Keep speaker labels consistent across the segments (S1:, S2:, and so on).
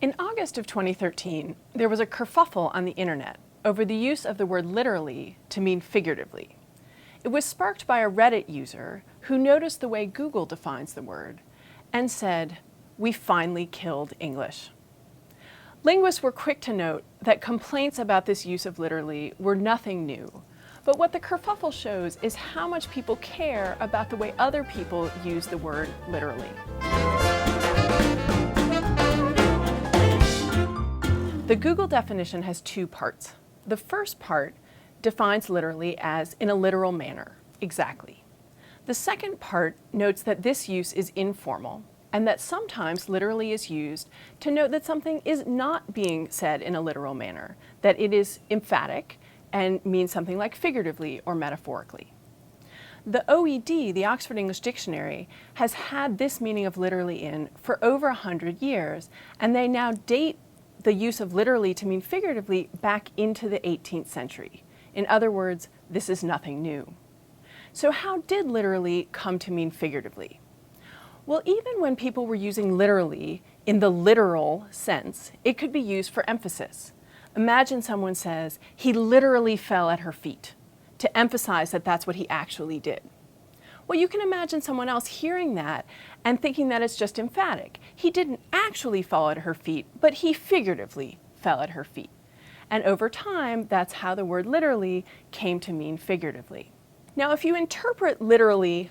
S1: In August of 2013, there was a kerfuffle on the internet over the use of the word literally to mean figuratively. It was sparked by a Reddit user who noticed the way Google defines the word and said, "We finally killed English." Linguists were quick to note that complaints about this use of literally were nothing new. But what the kerfuffle shows is how much people care about the way other people use the word literally. The Google definition has two parts. The first part defines literally as in a literal manner, exactly. The second part notes that this use is informal and that sometimes literally is used to note that something is not being said in a literal manner, that it is emphatic and means something like figuratively or metaphorically. The OED, the Oxford English Dictionary, has had this meaning of literally in for over 100 years, and they now date the use of literally to mean figuratively back into the 18th century. In other words, this is nothing new. So how did literally come to mean figuratively? Well, even when people were using literally in the literal sense, it could be used for emphasis. Imagine someone says, "He literally fell at her feet," to emphasize that that's what he actually did. Well, you can imagine someone else hearing that and thinking that it's just emphatic. He didn't actually fall at her feet, but he figuratively fell at her feet. And over time, that's how the word literally came to mean figuratively. Now, if you interpret literally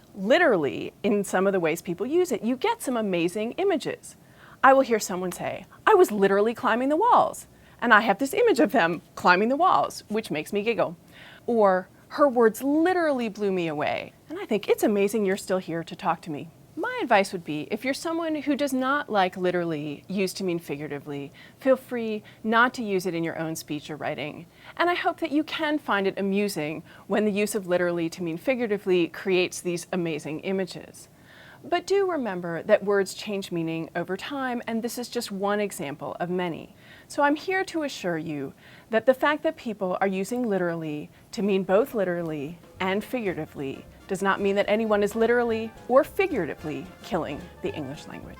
S1: in some of the ways people use it, you get some amazing images. I will hear someone say, "I was literally climbing the walls," and I have this image of them climbing the walls, which makes me giggle. Or, "Her words literally blew me away," and I think, "It's amazing you're still here to talk to me." My advice would be, if you're someone who does not like literally used to mean figuratively, feel free not to use it in your own speech or writing. And I hope that you can find it amusing when the use of literally to mean figuratively creates these amazing images. But do remember that words change meaning over time, and this is just one example of many. So I'm here to assure you that the fact that people are using literally to mean both literally and figuratively does not mean that anyone is literally or figuratively killing the English language.